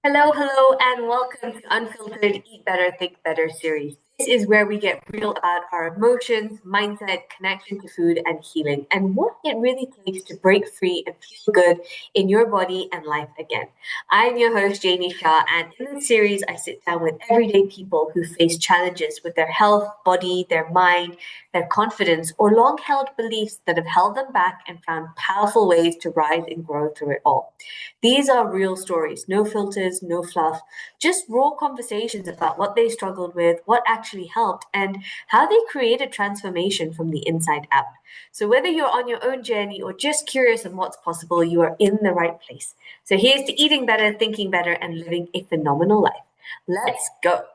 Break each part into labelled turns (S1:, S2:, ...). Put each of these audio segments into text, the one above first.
S1: Hello, hello, and welcome to Unfiltered Eat Better, Think Better series. This is where we get real about our emotions, mindset, connection to food, and healing, and what it really takes to break free and feel good in your body and life again. I'm your host, Jaini Shah, and in this series, I sit down with everyday people who face challenges with their health, body, their mind, their confidence, or long held beliefs that have held them back and found powerful ways to rise and grow through it all. These are real stories, no filters, no fluff, just raw conversations about what they struggled with, what actually helped, and how they created transformation from the inside out. So, whether you're on your own journey or just curious on what's possible, you are in the right place. So, here's to eating better, thinking better, and living a phenomenal life. Let's go.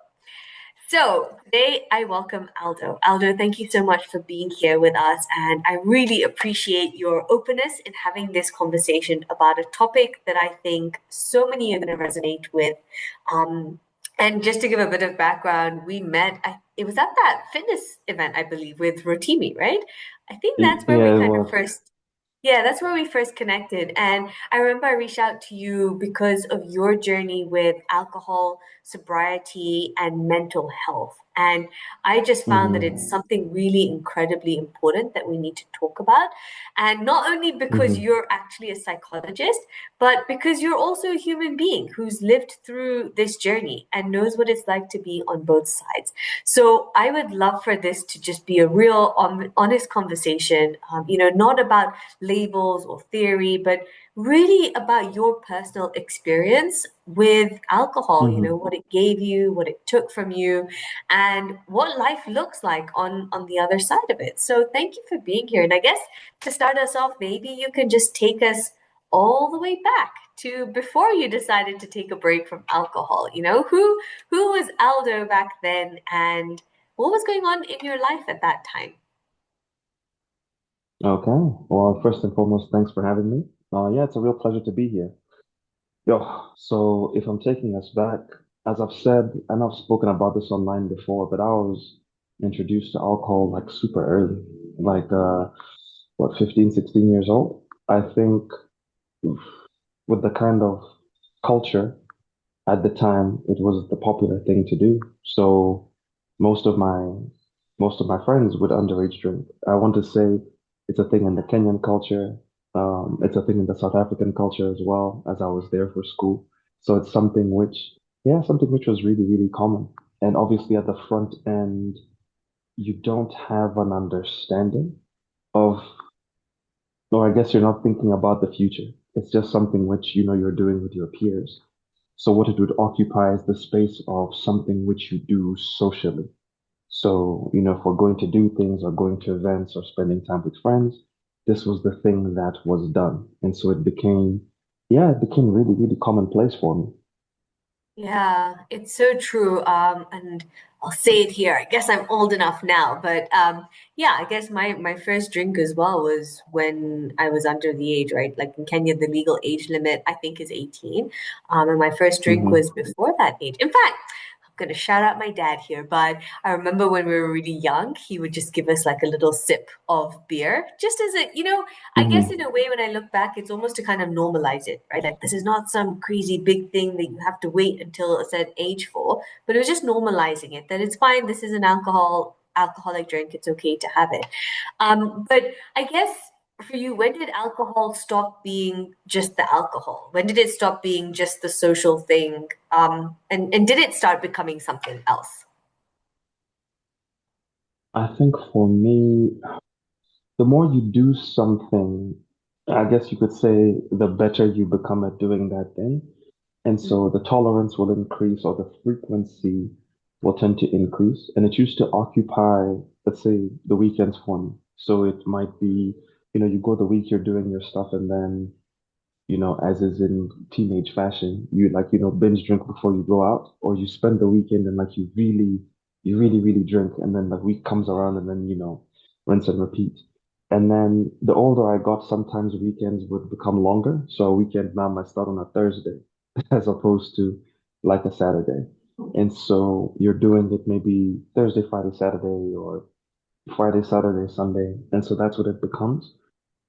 S1: So today I welcome Aldo. Aldo, thank you so much for being here with us. And I really appreciate your openness in having this conversation about a topic that I think so many are going to resonate with. Um, and just to give a bit of background, we met, it was at that fitness event, I believe, with Rotimi, right? I think that's where we
S2: Yeah, it
S1: kind of
S2: was.
S1: first yeah, that's where we first connected. And I remember I reached out to you because of your journey with alcohol, sobriety, and mental health. And I just found that it's
S2: Hmm.
S1: something really incredibly important that we need to talk about. And not only because
S2: Hmm.
S1: you're actually a psychologist, but because you're also a human being who's lived through this journey and knows what it's like to be on both sides. So I would love for this to just be a real honest conversation, not about labels or theory, but really about your personal experience with alcohol,
S2: Hmm.
S1: what it gave you, what it took from you, and what life looks like on the other side of it. So thank you for being here. And I guess to start us off, maybe you can just take us all the way back to before you decided to take a break from alcohol. Who was Aldo back then and what was going on in your life at that time?
S2: Okay. Well, first and foremost, thanks for having me. Yeah, it's a real pleasure to be here. Yo, so if I'm taking us back, as I've said, and I've spoken about this online before, but I was introduced to alcohol like super early, like what, 15, 16 years old. I think with the kind of culture at the time, it was the popular thing to do. So most of my most of my friends would underage drink. I want to say it's a thing in the Kenyan culture. It's a thing in the South African culture as well, as I was there for school. So it's something which was really, really common. And obviously at the front end, you don't have an understanding of, or I guess you're not thinking about the future. It's just something which you know you're doing with your peers. So what it would occupy is the space of something which you do socially. So, if we're going to do things or going to events or spending time with friends, this was the thing that was done. And so it became really, really commonplace for me.
S1: Yeah, it's so true. And I'll say it here. I guess I'm old enough now, but yeah, I guess my first drink as well was when I was under the age, right? Like in Kenya, the legal age limit I think is 18. And my first drink was
S2: Hmm.
S1: before that age. In fact, I'm gonna shout out my dad here, but I remember when we were really young, he would just give us like a little sip of beer, just as I guess in
S2: Hmm.
S1: a way, when I look back, it's almost to kind of normalize it, right? Like this is not some crazy big thing that you have to wait until a certain age for, but it was just normalizing it that it's fine. This is an alcoholic drink. It's okay to have it. But I guess for you, when did alcohol stop being just the alcohol? When did it stop being just the social thing? And did it start becoming something else?
S2: I think for me, the more you do something, I guess you could say the better you become at doing that thing. And so the tolerance will increase or the frequency will tend to increase. And it used to occupy, let's say, the weekends for me. So it might be, you go the week, you're doing your stuff, and then, as is in teenage fashion, you like, binge drink before you go out, or you spend the weekend and like you really, really drink, and then the week comes around and then, rinse and repeat. And then the older I got, sometimes weekends would become longer. So a weekend now might start on a Thursday as opposed to like a Saturday. And so you're doing it maybe Thursday, Friday, Saturday, or Friday, Saturday, Sunday. And so that's what it becomes.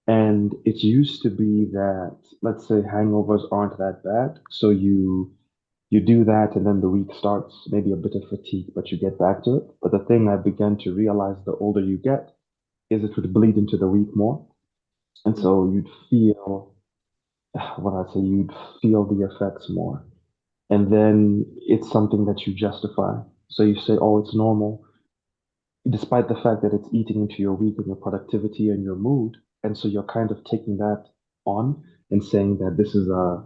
S2: And it used to be that, let's say, hangovers aren't that bad. So you You do that, and then the week starts, maybe a bit of fatigue, but you get back to it. But the thing I began to realize the older you get is it would bleed into the week more. And so you'd feel, what I'd say, you'd feel the effects more. And then it's something that you justify. So you say, oh, it's normal, despite the fact that it's eating into your week and your productivity and your mood. And so you're kind of taking that on and saying that this is a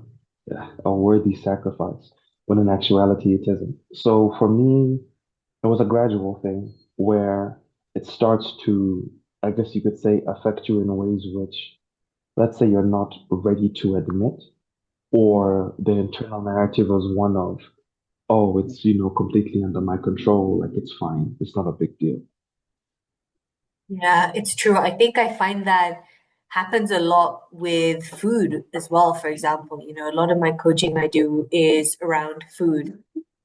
S2: worthy sacrifice, when in actuality it isn't. So for me, it was a gradual thing where it starts to, I guess you could say, affect you in ways which, let's say, you're not ready to admit, or the internal narrative was one of, oh, it's, completely under my control, like it's fine, it's not a big deal.
S1: Yeah, it's true. I think I find that happens a lot with food as well. For example, a lot of my coaching I do is around food.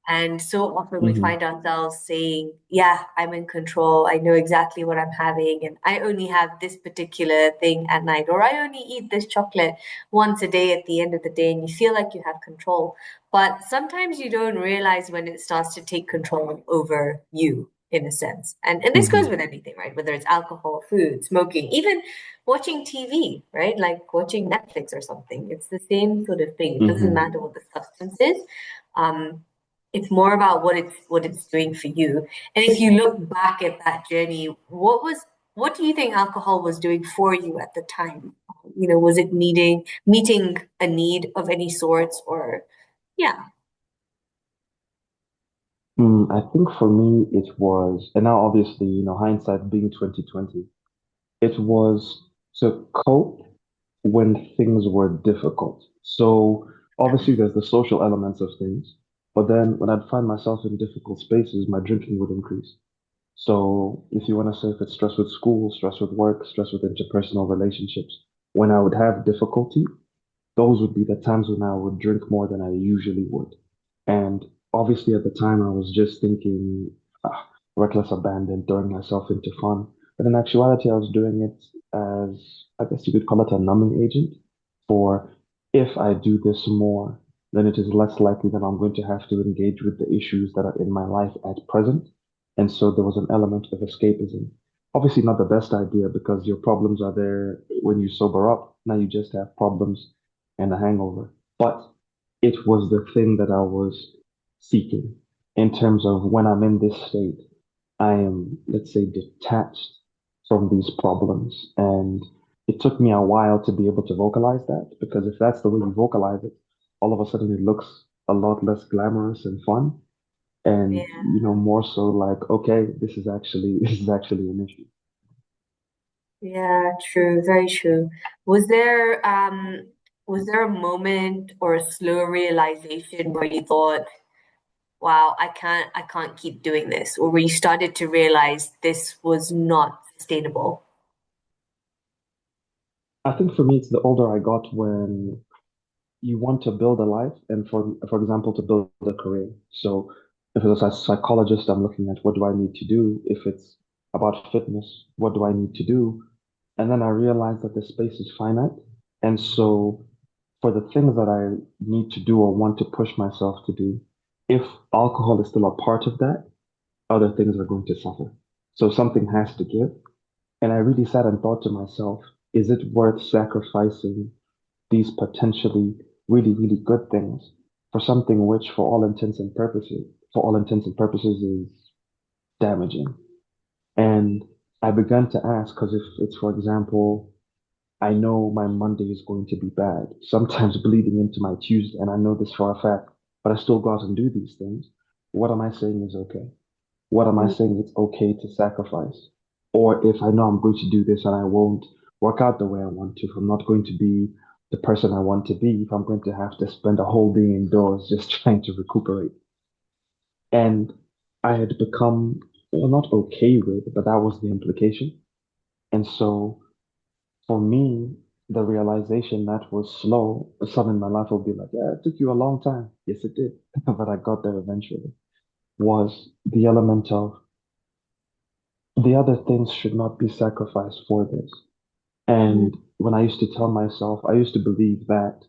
S1: And so often we
S2: Hmm.
S1: find ourselves saying, yeah, I'm in control. I know exactly what I'm having. And I only have this particular thing at night, or I only eat this chocolate once a day at the end of the day. And you feel like you have control. But sometimes you don't realize when it starts to take control over you, in a sense. And this goes
S2: Hmm.
S1: with anything, right? Whether it's alcohol, food, smoking, even watching TV, right? Like watching Netflix or something. It's the same sort of thing. It doesn't
S2: Hmm.
S1: matter what the substance is. Um, it's more about what it's doing for you. And if you look back at that journey, what do you think alcohol was doing for you at the time? Was it meeting a need of any sorts, or yeah.
S2: I think for me it was, and now obviously, hindsight being 2020, it was to cope when things were difficult. So obviously there's the social elements of things, but then when I'd find myself in difficult spaces, my drinking would increase. So if you want to say if it's stress with school, stress with work, stress with interpersonal relationships, when I would have difficulty, those would be the times when I would drink more than I usually would. And obviously, at the time, I was just thinking, reckless abandon, throwing myself into fun. But in actuality, I was doing it as, I guess you could call it a numbing agent for, if I do this more, then it is less likely that I'm going to have to engage with the issues that are in my life at present. And so there was an element of escapism. Obviously, not the best idea because your problems are there when you sober up. Now you just have problems and a hangover. But it was the thing that I was seeking in terms of when I'm in this state, I am, let's say, detached from these problems. And it took me a while to be able to vocalize that, because if that's the way you vocalize it, all of a sudden it looks a lot less glamorous and fun. And,
S1: Yeah.
S2: more so like, okay, this is actually an issue.
S1: Yeah, true, very true. Was there was there a moment or a slow realization where you thought, wow, I can't keep doing this, or where you started to realize this was not sustainable?
S2: I think for me, it's the older I got when you want to build a life and for example to build a career. So if it's a psychologist, I'm looking at what do I need to do. If it's about fitness, what do I need to do? And then I realize that the space is finite. And so for the things that I need to do or want to push myself to do, if alcohol is still a part of that, other things are going to suffer. So something has to give. And I really sat and thought to myself, is it worth sacrificing these potentially really, really good things for something which, for all intents and purposes, is damaging? And I began to ask, because if it's, for example, I know my Monday is going to be bad, sometimes bleeding into my Tuesday, and I know this for a fact, but I still go out and do these things. What am I saying is okay? What am I
S1: Mm.
S2: saying it's okay to sacrifice? Or if I know I'm going to do this and I won't work out the way I want to, if I'm not going to be the person I want to be, if I'm going to have to spend a whole day indoors just trying to recuperate. And I had become, well, not okay with, but that was the implication. And so for me, the realization that was slow, some in my life will be like, yeah, it took you a long time. Yes, it did. But I got there eventually, was the element of the other things should not be sacrificed for this.
S1: Mm.
S2: And when I used to tell myself, I used to believe that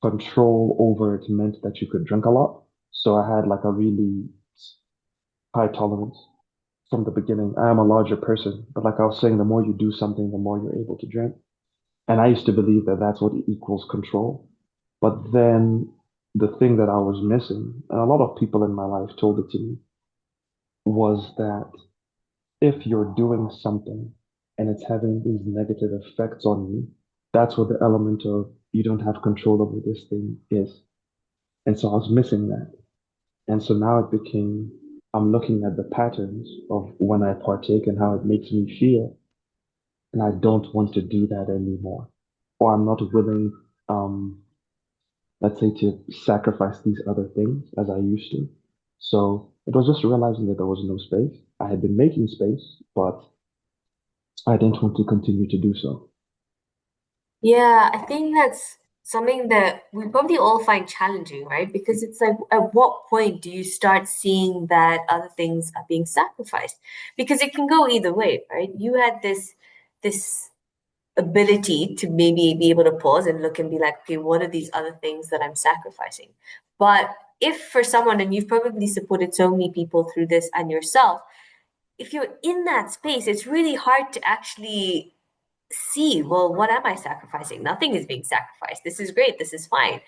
S2: control over it meant that you could drink a lot. So I had like a really high tolerance from the beginning. I am a larger person, but like I was saying, the more you do something, the more you're able to drink. And I used to believe that that's what equals control. But then the thing that I was missing, and a lot of people in my life told it to me, was that if you're doing something and it's having these negative effects on you, that's what the element of you don't have control over this thing is. And so I was missing that. And so now it became, I'm looking at the patterns of when I partake and how it makes me feel. And I don't want to do that anymore. Or I'm not willing, um, let's say, to sacrifice these other things as I used to. So it was just realizing that there was no space. I had been making space, but I didn't want to continue to do so.
S1: Yeah, I think that's something that we probably all find challenging, right? Because it's like, at what point do you start seeing that other things are being sacrificed? Because it can go either way, right? You had this ability to maybe be able to pause and look and be like, okay, what are these other things that I'm sacrificing? But if for someone, and you've probably supported so many people through this and yourself, if you're in that space, it's really hard to actually see, well, what am I sacrificing? Nothing is being sacrificed. This is great. This is fine.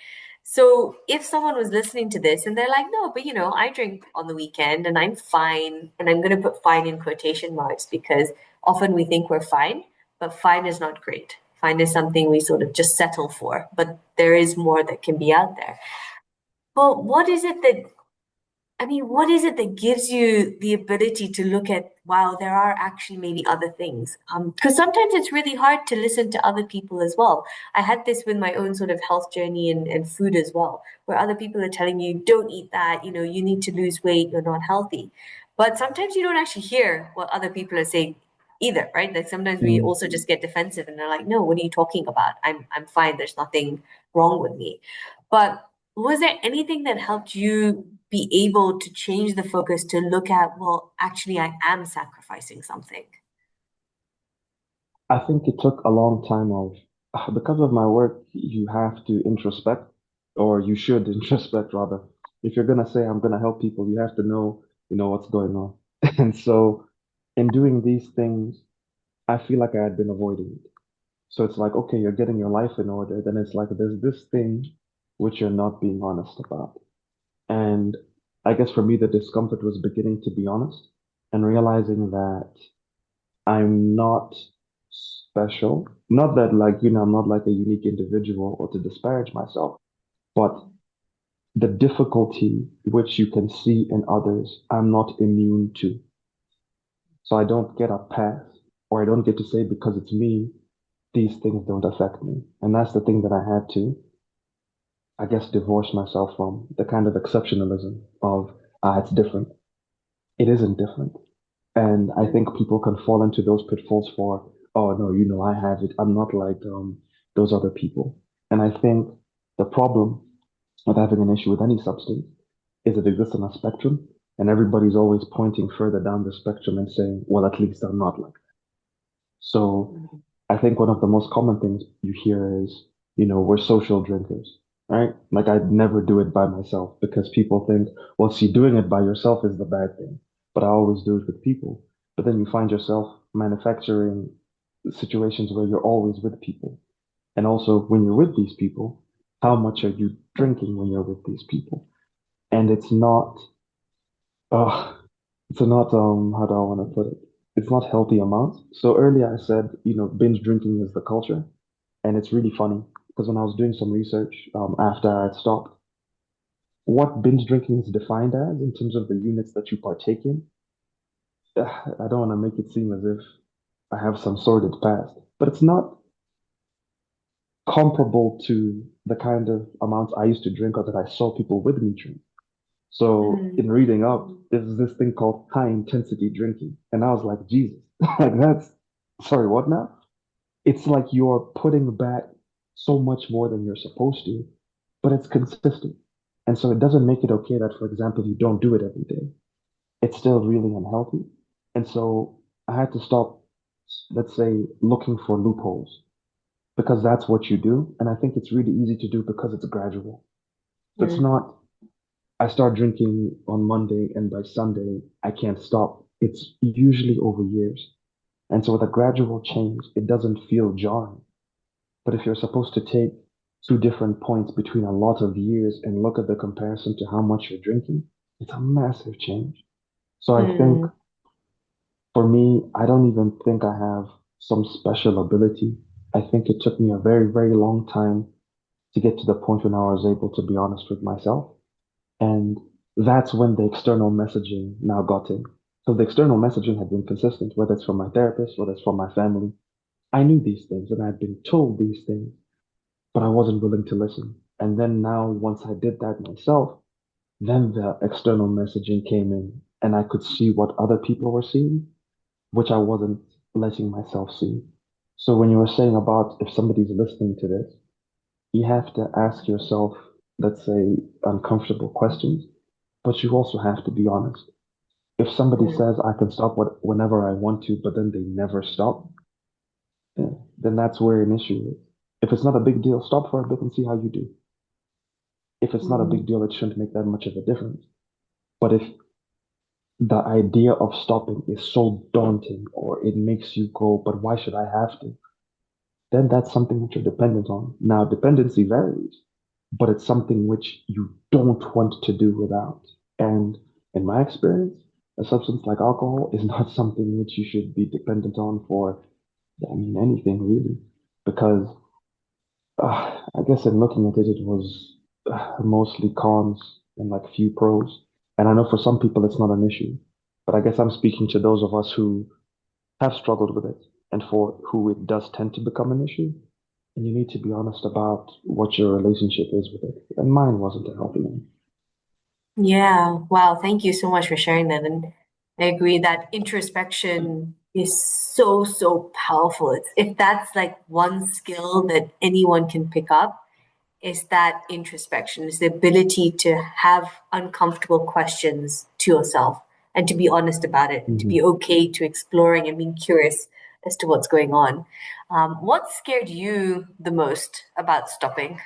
S1: So if someone was listening to this and they're like, no, but I drink on the weekend and I'm fine, and I'm going to put fine in quotation marks because often we think we're fine, but fine is not great. Fine is something we sort of just settle for, but there is more that can be out there. But what is it that gives you the ability to look at, wow, there are actually maybe other things? Because sometimes it's really hard to listen to other people as well. I had this with my own sort of health journey and food as well, where other people are telling you, don't eat that, you need to lose weight, you're not healthy. But sometimes you don't actually hear what other people are saying either, right? Like sometimes we
S2: Mm.
S1: also just get defensive and they're like, no, what are you talking about? I'm fine, there's nothing wrong with me. But was there anything that helped you be able to change the focus to look at, well, actually, I am sacrificing something?
S2: I think it took a long time of, because of my work, you have to introspect, or you should introspect rather. If you're gonna say I'm gonna help people, you have to know what's going on. And so in doing these things, I feel like I had been avoiding it. So it's like, okay, you're getting your life in order. Then it's like there's this thing which you're not being honest about. And I guess for me, the discomfort was beginning to be honest and realizing that I'm not special. Not that like, I'm not like a unique individual or to disparage myself, but the difficulty which you can see in others, I'm not immune to. So I don't get a pass or I don't get to say because it's me, these things don't affect me. And that's the thing that I had to, I guess, divorce myself from the kind of exceptionalism of, it's different. It isn't different. And I think people can fall into those pitfalls for, oh no, I have it. I'm not like those other people. And I think the problem with having an issue with any substance is it exists on a spectrum, and everybody's always pointing further down the spectrum and saying, well, at least I'm not like. So I think one of the most common things you hear is, we're social drinkers, right? Like I'd never do it by myself because people think, well, see, doing it by yourself is the bad thing. But I always do it with people. But then you find yourself manufacturing situations where you're always with people. And also when you're with these people, how much are you drinking when you're with these people? And uh, it's not, how do I want to put it? It's not healthy amounts. So earlier I said, binge drinking is the culture. And it's really funny because when I was doing some research after I had stopped, what binge drinking is defined as in terms of the units that you partake in, I don't want to make it seem as if I have some sordid past, but it's not comparable to the kind of amounts I used to drink or that I saw people with me drink. So
S1: Mm.
S2: in reading up, there's this thing called high intensity drinking. And I was like, Jesus, like sorry, what now? It's like you're putting back so much more than you're supposed to, but it's consistent. And so it doesn't make it okay that, for example, you don't do it every day. It's still really unhealthy. And so I had to stop, let's say, looking for loopholes because that's what you do. And I think it's really easy to do because it's gradual. So it's
S1: Mm,
S2: not, I start drinking on Monday and by Sunday, I can't stop. It's usually over years. And so with a gradual change, it doesn't feel jarring. But if you're supposed to take two different points between a lot of years and look at the comparison to how much you're drinking, it's a massive change. So I think
S1: mm,
S2: for me, I don't even think I have some special ability. I think it took me a very, very long time to get to the point when I was able to be honest with myself. And that's when the external messaging now got in. So the external messaging had been consistent, whether it's from my therapist, whether it's from my family. I knew these things and I had been told these things, but I wasn't willing to listen. And then now, once I did that myself, then the external messaging came in and I could see what other people were seeing, which I wasn't letting myself see. So when you were saying about if somebody's listening to this, you have to ask yourself, let's say, uncomfortable questions, but you also have to be honest. If somebody
S1: mm.
S2: says I can stop whenever I want to, but then they never stop, yeah, then that's where an issue is. If it's not a big deal, stop for a bit and see how you do. If it's not a big
S1: Mm.
S2: deal, it shouldn't make that much of a difference. But if the idea of stopping is so daunting or it makes you go, but why should I have to? Then that's something that you're dependent on. Now, dependency varies, but it's something which you don't want to do without. And in my experience, a substance like alcohol is not something which you should be dependent on for, I mean, anything really. Because I guess in looking at it, it was mostly cons and like few pros. And I know for some people it's not an issue, but I guess I'm speaking to those of us who have struggled with it and for who it does tend to become an issue. And you need to be honest about what your relationship is with it. And mine wasn't a healthy one.
S1: Yeah, wow, thank you so much for sharing that. And I agree that introspection is so, so powerful. It's, if that's like one skill that anyone can pick up, is that introspection, is the ability to have uncomfortable questions to yourself and to be honest about it and to be
S2: Mhm.
S1: okay to exploring and being curious as to what's going on. What scared you the most about stopping?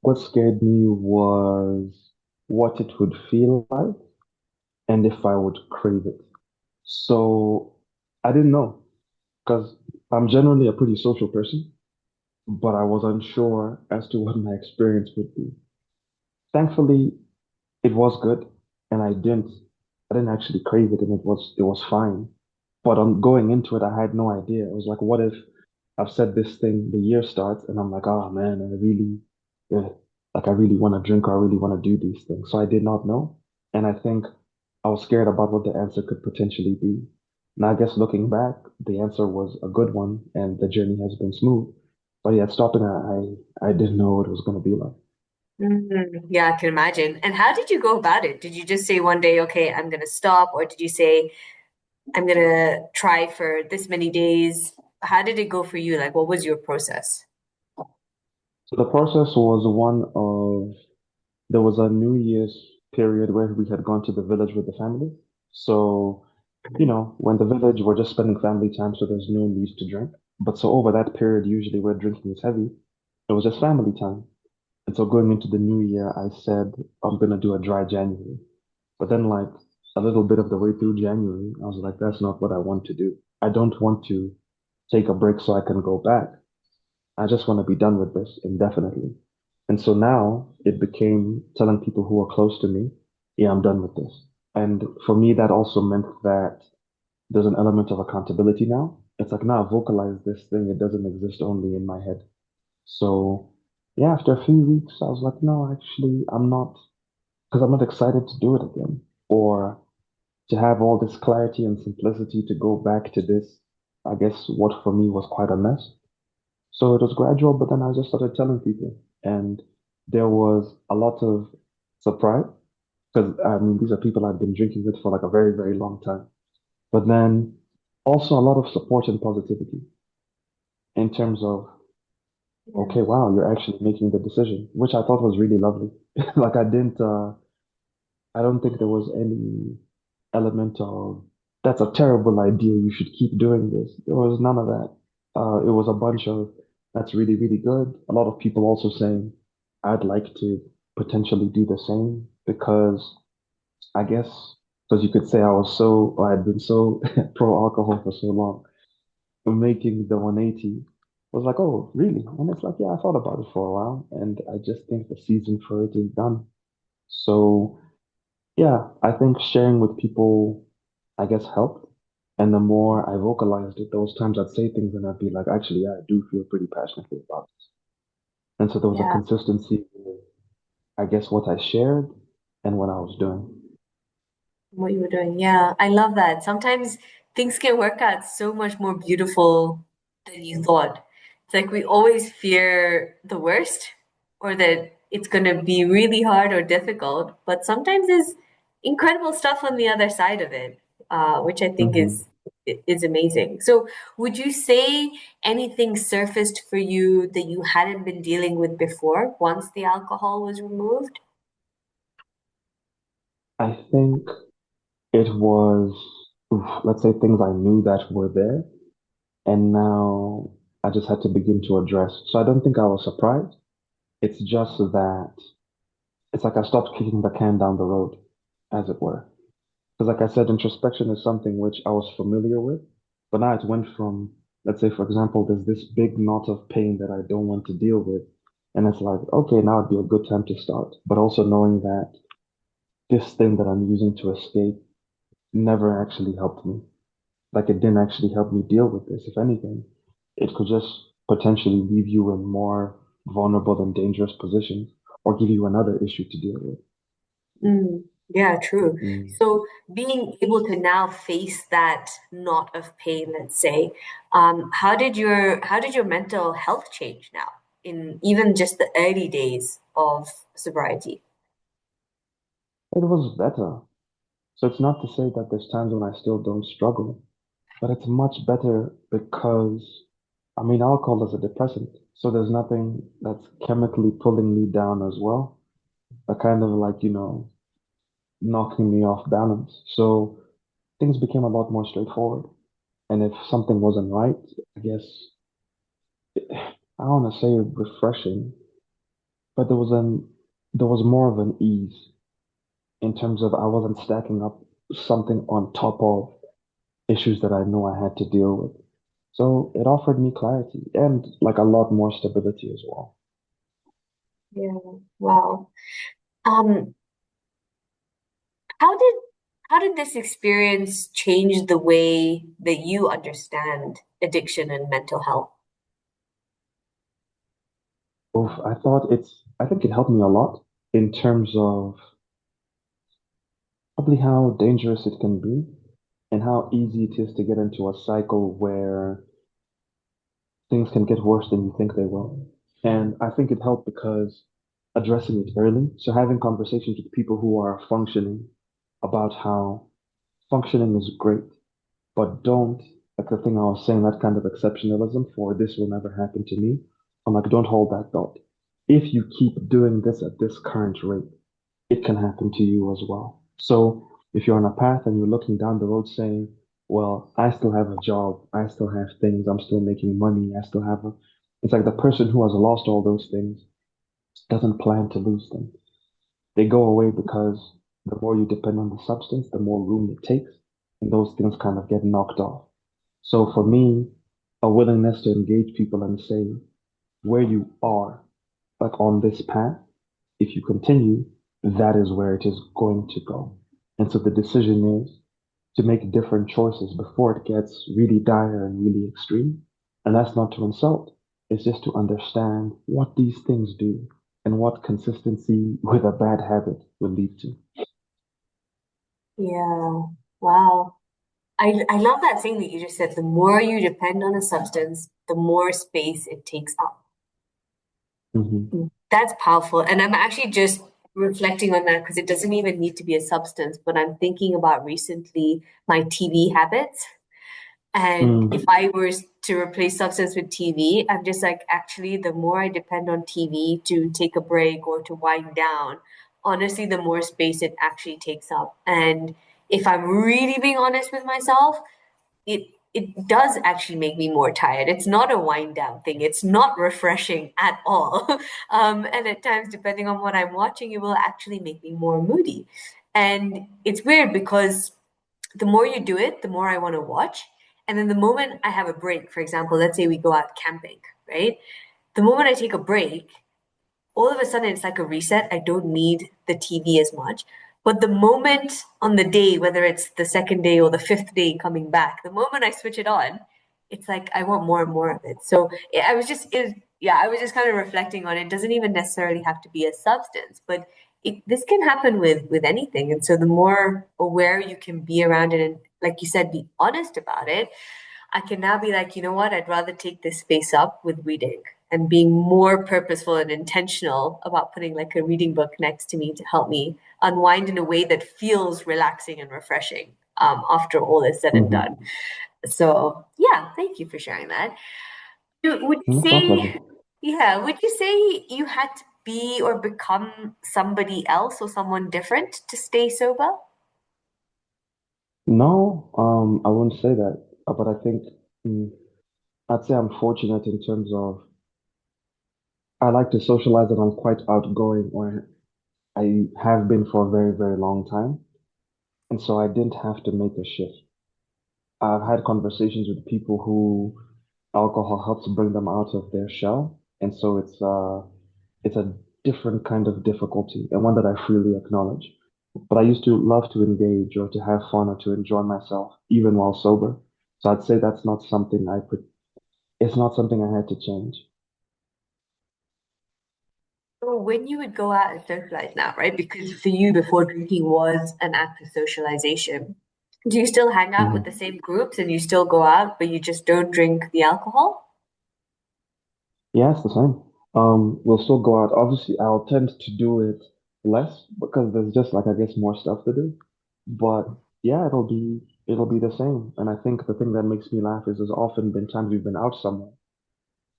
S2: What scared me was what it would feel like and if I would crave it. So I didn't know because I'm generally a pretty social person, but I was unsure as to what my experience would be. Thankfully, it was good, and I didn't actually crave it, and it was fine. But on going into it, I had no idea. It was like, what if I've said this thing, the year starts, and I'm like, oh man, yeah, like I really want to drink or I really want to do these things. So I did not know, and I think I was scared about what the answer could potentially be. Now, I guess looking back, the answer was a good one, and the journey has been smooth. But yeah, stopping, I didn't know what it was going to be like.
S1: Mhm. Yeah, I can imagine. And how did you go about it? Did you just say one day, okay, I'm gonna stop, or did you say, I'm gonna try for this many days? How did it go for you? Like, what was your process?
S2: So the process was one of there was a New Year's period where we had gone to the village with the family. So, when the village, we're just spending family time, so there's no need to drink. But so over that period, usually where drinking is heavy, it was just family time. And so going into the new year, I said, I'm gonna do a dry January. But then like a little bit of the way through January, I was like, that's not what I want to do. I don't want to take a break so I can go back. I just want to be done with this indefinitely. And so now it became telling people who are close to me, yeah, I'm done with this. And for me, that also meant that there's an element of accountability now. It's like, now I vocalize this thing. It doesn't exist only in my head. So yeah, after a few weeks, I was like, no, actually, I'm not, because I'm not excited to do it again or to have all this clarity and simplicity to go back to this. I guess what for me was quite a mess. So it was gradual, but then I just started telling people, and there was a lot of surprise because I mean these are people I've been drinking with for like a very, very long time. But then also a lot of support and positivity in terms of,
S1: Yeah.
S2: okay, wow, you're actually making the decision, which I thought was really lovely. Like I don't think there was any element of, that's a terrible idea. You should keep doing this. There was none of that. It was a bunch of, that's really, really good. A lot of people also saying, I'd like to potentially do the same because I guess, because you could say I was so, or I'd been so pro alcohol for so long, making the 180 was like, oh, really? And it's like, yeah, I thought about it for a while, and I just think the season for it is done. So, yeah, I think sharing with people, I guess, helped. And the more I vocalized it, those times I'd say things and I'd be like, actually, yeah, I do feel pretty passionately about this. And so there was a
S1: Yeah.
S2: consistency with, I guess, what I shared and what I was doing.
S1: What you were doing. Yeah, I love that. Sometimes things can work out so much more beautiful than you thought. It's like we always fear the worst or that it's going to be really hard or difficult, but sometimes there's incredible stuff on the other side of it, which I think
S2: Hmm.
S1: is amazing. So, would you say anything surfaced for you that you hadn't been dealing with before once the alcohol was removed?
S2: I think it was, let's say, things I knew that were there, and now I just had to begin to address. So I don't think I was surprised. It's just that it's like I stopped kicking the can down the road, as it were. Because, like I said, introspection is something which I was familiar with, but now it went from, let's say, for example, there's this big knot of pain that I don't want to deal with. And it's like, okay, now would be a good time to start. But also knowing that this thing that I'm using to escape never actually helped me. Like it didn't actually help me deal with this. If anything, it could just potentially leave you in more vulnerable and dangerous positions or give you another issue to deal with.
S1: Yeah, true.
S2: Mm.
S1: So being able to now face that knot of pain, let's say, how did your mental health change now in even just the early days of sobriety?
S2: It was better. So it's not to say that there's times when I still don't struggle, but it's much better because, I mean, alcohol is a depressant. So there's nothing that's chemically pulling me down as well, but kind of like, knocking me off balance. So things became a lot more straightforward. And if something wasn't right, I guess I don't want to say refreshing, but there was more of an ease in terms of I wasn't stacking up something on top of issues that I know I had to deal with. So it offered me clarity and like a lot more stability as well.
S1: Yeah, wow. Um, how did how did this experience change the way that you understand addiction and mental health?
S2: Oof, I think it helped me a lot in terms of probably how dangerous it can be and how easy it is to get into a cycle where things can get worse than you think they will. And I think it helped because addressing it early. So having conversations with people who are functioning about how functioning is great, but don't, like the thing I was saying, that kind of exceptionalism for this will never happen to me. I'm like, don't hold that thought. If you keep doing this at this current rate, it can happen to you as well. So if you're on a path and you're looking down the road saying, well, I still have a job, I still have things, I'm still making money, I still have a, it's like the person who has lost all those things doesn't plan to lose them. They go away because the more you depend on the substance, the more room it takes, and those things kind of get knocked off. So for me, a willingness to engage people and say where you are, like on this path, if you continue, that is where it is going to go. And so the decision is to make different choices before it gets really dire and really extreme. And that's not to insult, it's just to understand what these things do and what consistency with a bad habit will lead to.
S1: Yeah, wow. I love that thing that you just said. The more you depend on a substance, the more space it takes up.
S2: Hmm.
S1: That's powerful. And I'm actually just reflecting on that because it doesn't even need to be a substance, but I'm thinking about recently my TV habits. And if
S2: Mm.
S1: I was to replace substance with TV, I'm just like, actually, the more I depend on TV to take a break or to wind down, honestly, the more space it actually takes up. And if I'm really being honest with myself, it it does actually make me more tired. It's not a wind down thing. It's not refreshing at all. And at times, depending on what I'm watching, it will actually make me more moody. And it's weird because the more you do it, the more I want to watch. And then the moment I have a break, for example, let's say we go out camping, right? The moment I take a break, all of a sudden it's like a reset. I don't need the TV as much. But the moment on the day, whether it's the second day or the fifth day coming back, the moment I switch it on, it's like I want more and more of it. So I was just, yeah, I was just kind of reflecting on it. It doesn't even necessarily have to be a substance, but this can happen with anything. And so the more aware you can be around it, and like you said, be honest about it, I can now be like, you know what? I'd rather take this space up with reading and being more purposeful and intentional about putting like a reading book next to me to help me unwind in a way that feels relaxing and refreshing after all is said and done.
S2: Hmm.
S1: So, yeah, thank you for sharing that. Would you
S2: It's my pleasure.
S1: say, yeah, would you say you had to be or become somebody else or someone different to stay sober?
S2: No, I wouldn't say that, but I think mm, I'd say I'm fortunate in terms of I like to socialize and I'm quite outgoing, or I have been for a very, very long time. And so I didn't have to make a shift. I've had conversations with people who alcohol helps bring them out of their shell. And so it's a different kind of difficulty and one that I freely acknowledge. But I used to love to engage or to have fun or to enjoy myself even while sober. So I'd say that's not something it's not something I had to change.
S1: So when you would go out and socialize now, right? Because for you, before drinking was an act of socialization. Do you still hang out with the
S2: Mhm.
S1: same groups and you still go out, but you just don't drink the alcohol?
S2: Yeah, it's the same. We'll still go out. Obviously, I'll tend to do it less because there's just like I guess more stuff to do. But yeah, it'll be the same. And I think the thing that makes me laugh is there's often been times we've been out somewhere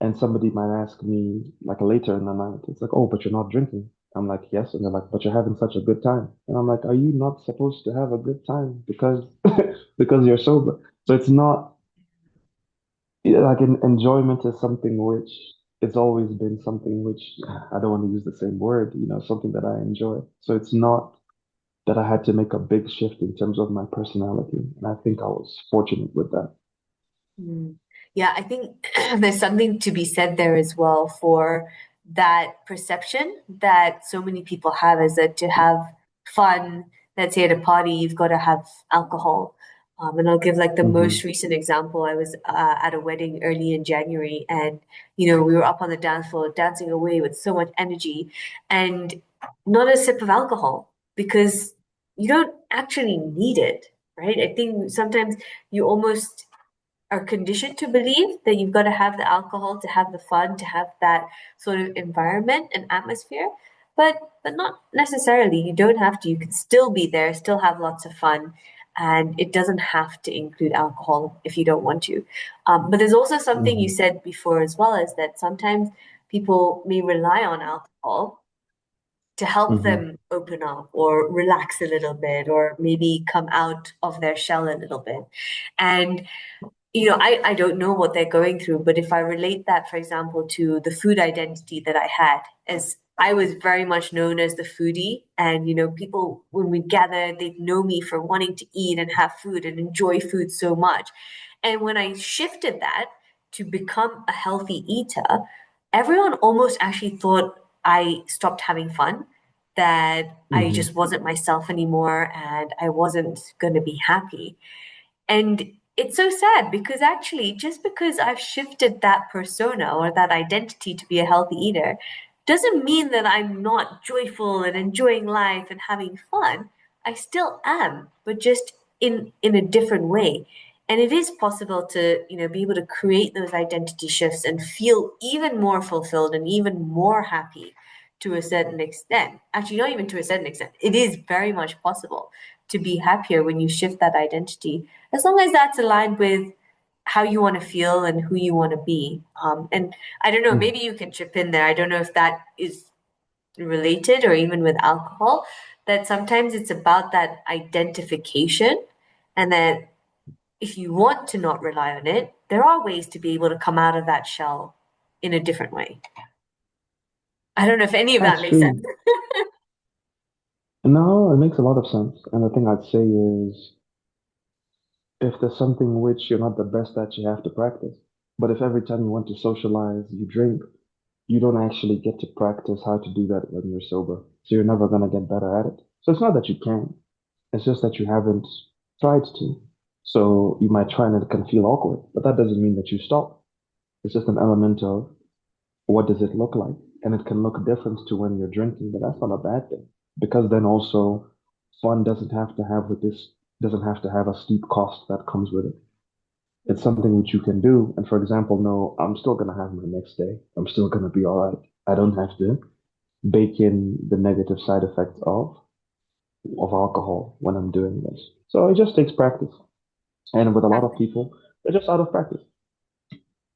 S2: and somebody might ask me like later in the night, it's like, oh, but you're not drinking. I'm like, yes. And they're like, but you're having such a good time. And I'm like, are you not supposed to have a good time because because you're sober? So it's not yeah, like enjoyment is something which it's always been something which I don't want to use the same word, something that I enjoy. So it's not that I had to make a big shift in terms of my personality. And I think I was fortunate with that.
S1: Mm. Yeah, I think there's something to be said there as well for that perception that so many people have is that to have fun, let's say at a party, you've got to have alcohol. And I'll give like the most
S2: Hmm.
S1: recent example. I was at a wedding early in January, and we were up on the dance floor dancing away with so much energy, and not a sip of alcohol because you don't actually need it, right? I think sometimes you almost are conditioned to believe that you've got to have the alcohol to have the fun, to have that sort of environment and atmosphere. But not necessarily. You don't have to. You can still be there, still have lots of fun, and it doesn't have to include alcohol if you don't want to. But there's also something you
S2: Hmm.
S1: said before as well, is that sometimes people may rely on alcohol to help
S2: Hmm.
S1: them open up or relax a little bit or maybe come out of their shell a little bit. And I don't know what they're going through, but if I relate that, for example, to the food identity that I had, as I was very much known as the foodie, and people when we gather, they'd know me for wanting to eat and have food and enjoy food so much. And when I shifted that to become a healthy eater, everyone almost actually thought I stopped having fun, that I
S2: Hmm.
S1: just wasn't myself anymore and I wasn't going to be happy. And it's so sad because actually, just because I've shifted that persona or that identity to be a healthy eater doesn't mean that I'm not joyful and enjoying life and having fun. I still am, but just in a different way. And it is possible to, be able to create those identity shifts and feel even more fulfilled and even more happy to a certain extent. Actually, not even to a certain extent. It is very much possible to be happier when you shift that identity as long as that's aligned with how you want to feel and who you want to be. And I don't know, maybe
S2: Hmm.
S1: you can chip in there. I don't know if that is related or even with alcohol, that sometimes it's about that identification, and that if you want to not rely on it, there are ways to be able to come out of that shell in a different way. I don't know if any of that
S2: That's
S1: makes sense.
S2: true. No, it makes a lot of sense. And the thing I'd say is if there's something which you're not the best at, you have to practice. But if every time you want to socialize, you drink, you don't actually get to practice how to do that when you're sober. So you're never going to get better at it. So it's not that you can't, it's just that you haven't tried to. So you might try and it can feel awkward, but that doesn't mean that you stop. It's just an element of what does it look like? And it can look different to when you're drinking, but that's not a bad thing. Because then also fun doesn't have to have a steep cost that comes with it. It's something which you can do. And for example, no, I'm still gonna have my next day. I'm still gonna be all right. I don't have to bake in the negative side effects of alcohol when I'm doing this. So it just takes practice. And with a lot of people, they're just out of practice.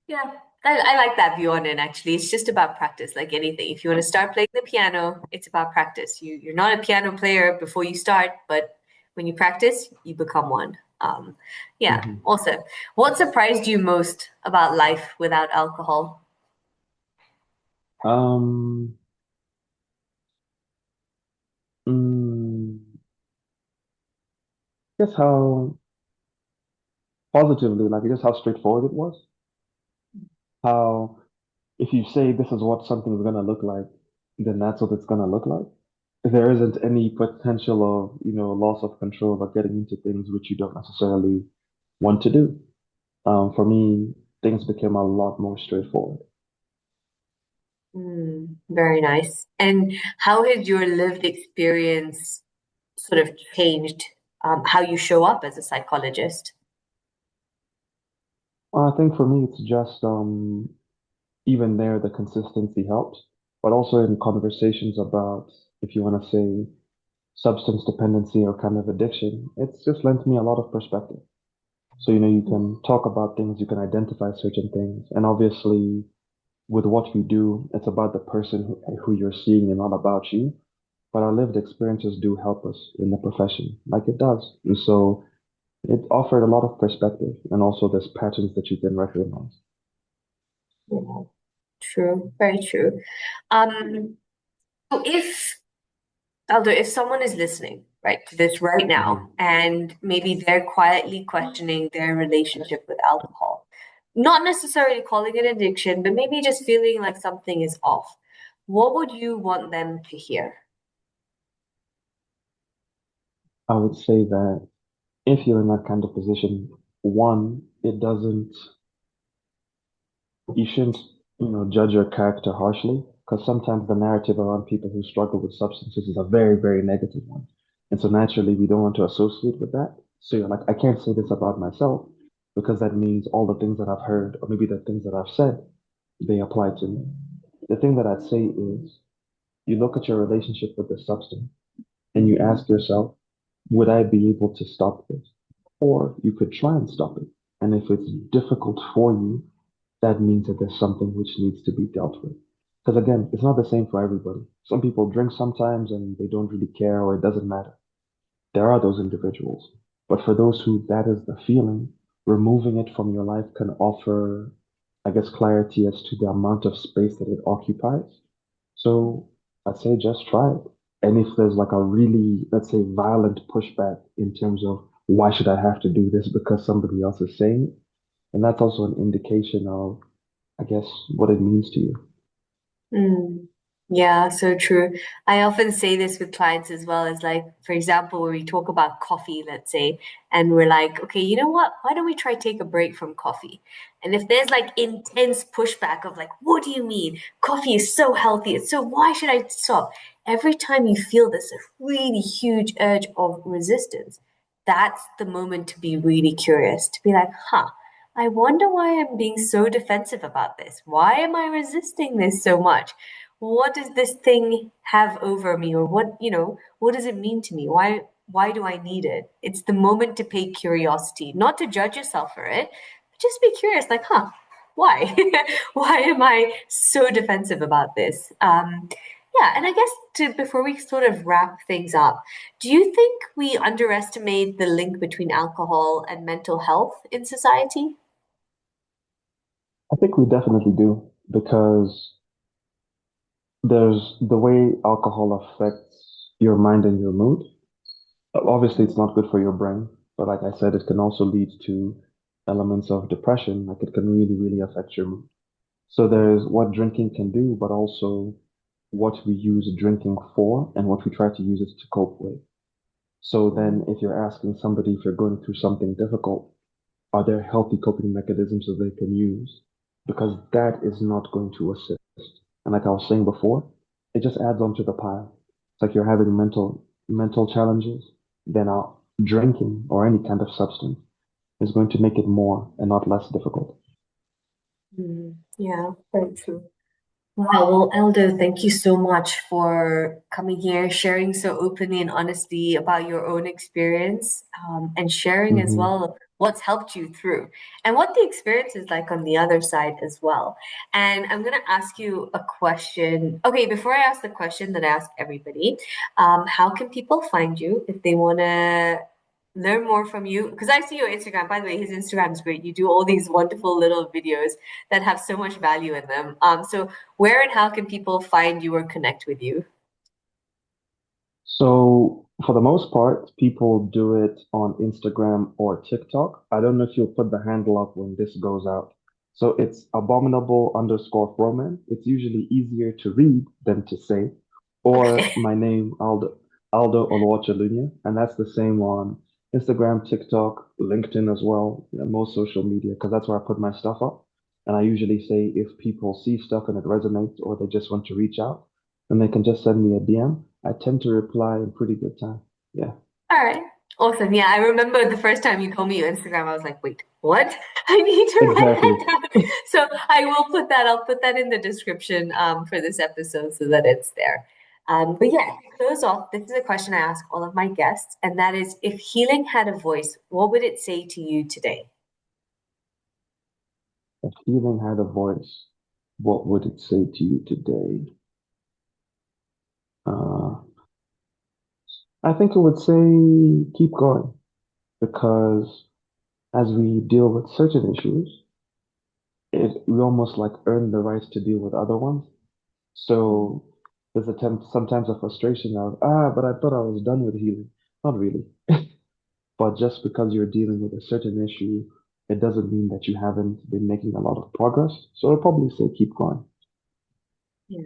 S1: Yeah, I like that view on it actually. It's just about practice, like anything. If you want to start playing the piano, it's about practice. You're not a piano player before you start, but when you practice, you become one. Yeah,
S2: Mhm.
S1: awesome. What surprised you most about life without alcohol?
S2: Um, mm, guess how positively, like just how straightforward it was. How if you say this is what something's gonna look like, then that's what it's gonna look like. There isn't any potential of, loss of control or getting into things which you don't necessarily want to do. For me, things became a lot more straightforward.
S1: Very nice. And how has your lived experience sort of changed how you show up as a psychologist?
S2: I think for me, it's just even there, the consistency helps, but also in conversations about, if you want to say, substance dependency or kind of addiction, it's just lent me a lot of perspective. So, you can talk about things, you can identify certain things. And obviously, with what we do, it's about the person who you're seeing and not about you. But our lived experiences do help us in the profession, like it does. And so it offered a lot of perspective and also there's patterns that you can recognize.
S1: Yeah, true, very true. Um, so if Aldo, if someone is listening, right, to this right
S2: Mhm.
S1: now, and maybe they're quietly questioning their relationship with alcohol, not necessarily calling it addiction, but maybe just feeling like something is off, what would you want them to hear?
S2: I would say that if you're in that kind of position, one, it doesn't, you shouldn't, judge your character harshly because sometimes the narrative around people who struggle with substances is a very, very negative one. And so naturally, we don't want to associate with that. So you're like, I can't say this about myself because that means all the things that I've heard or maybe the things that I've said, they apply to me. The thing that I'd say is you look at your relationship with the substance and you ask yourself, would I be able to stop this? Or you could try and stop it. And if it's difficult for you, that means that there's something which needs to be dealt with. Because again, it's not the same for everybody. Some people drink sometimes and they don't really care or it doesn't matter. There are those individuals. But for those who that is the feeling, removing it from your life can offer, I guess, clarity as to the amount of space that it occupies. So I'd say just try it. And if there's like a really, let's say, violent pushback in terms of why should I have to do this because somebody else is saying it, and that's also an indication of, I guess, what it means to you.
S1: Mm. Yeah, so true. I often say this with clients as well as like, for example, when we talk about coffee, let's say, and we're like, okay, you know what? Why don't we try take a break from coffee? And if there's like intense pushback of like, what do you mean? Coffee is so healthy. It's so why should I stop? Every time you feel this really huge urge of resistance, that's the moment to be really curious, to be like, huh, I wonder why I'm being so defensive about this. Why am I resisting this so much? What does this thing have over me, or what does it mean to me? Why do I need it? It's the moment to pay curiosity, not to judge yourself for it, but just be curious, like, why? Why am I so defensive about this? Yeah, and I guess to before we sort of wrap things up, do you think we underestimate the link between alcohol and mental health in society?
S2: I think we definitely do because there's the way alcohol affects your mind and your mood. Obviously, it's not good for your brain, but like I said, it can also lead to elements of depression. Like it can really, really affect your mood. So there's what drinking can do, but also what we use drinking for and what we try to use it to cope with. So then, if you're asking somebody if you're going through something difficult, are there healthy coping mechanisms that they can use? Because that is not going to assist. And like I was saying before, it just adds on to the pile. It's like you're having mental challenges, then drinking or any kind of substance is going to make it more and not less difficult.
S1: Yeah, very true. Wow, well, Aldo, thank you so much for coming here, sharing so openly and honestly about your own experience, and sharing as
S2: Hmm.
S1: well what's helped you through and what the experience is like on the other side as well. And I'm going to ask you a question. Okay, before I ask the question that I ask everybody, how can people find you if they want to learn more from you? Because I see your Instagram. By the way, his Instagram is great. You do all these wonderful little videos that have so much value in them. So where and how can people find you or connect with you?
S2: So for the most part, people do it on Instagram or TikTok. I don't know if you'll put the handle up when this goes out. So it's abominable underscore romance. It's usually easier to read than to say. Or
S1: Okay.
S2: my name, Aldo Oluwachalunya. And that's the same on Instagram, TikTok, LinkedIn as well, most social media, because that's where I put my stuff up. And I usually say if people see stuff and it resonates or they just want to reach out, then they can just send me a DM. I tend to reply in pretty good time. Yeah,
S1: All right. Awesome. Yeah, I remember the first time you told me your Instagram, I was like, wait, what? I need to write
S2: exactly.
S1: that down. So I will put that, I'll put that in the description for this episode so that it's there. But yeah, to close off, this is a question I ask all of my guests, and that is if healing had a voice, what would it say to you today?
S2: If healing had a voice, what would it say to you today? Uh, I think it would say keep going because as we deal with certain issues, we almost like earn the right to deal with other ones. So there's sometimes a frustration of, but I thought I was done with healing. Not really. But just because you're dealing with a certain issue, it doesn't mean that you haven't been making a lot of progress. So I'd probably say keep going.
S1: Yeah.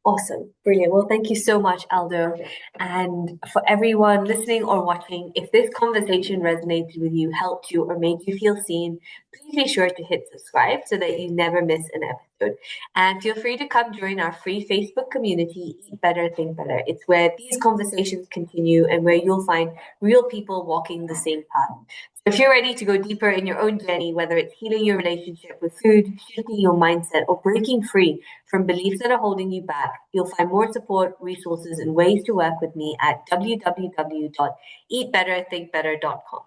S1: Awesome. Brilliant. Well, thank you so much, Aldo. And for everyone listening or watching, if this conversation resonated with you, helped you, or made you feel seen, please be sure to hit subscribe so that you never miss an episode. And feel free to come join our free Facebook community, Eat Better, Think Better. It's where these conversations continue and where you'll find real people walking the same path. If you're ready to go deeper in your own journey, whether it's healing your relationship with food, shifting your mindset, or breaking free from beliefs that are holding you back, you'll find more support, resources, and ways to work with me at www.eatbetterthinkbetter.com.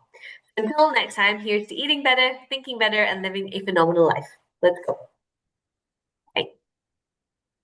S1: Until next time, here's to eating better, thinking better, and living a phenomenal life. Let's go.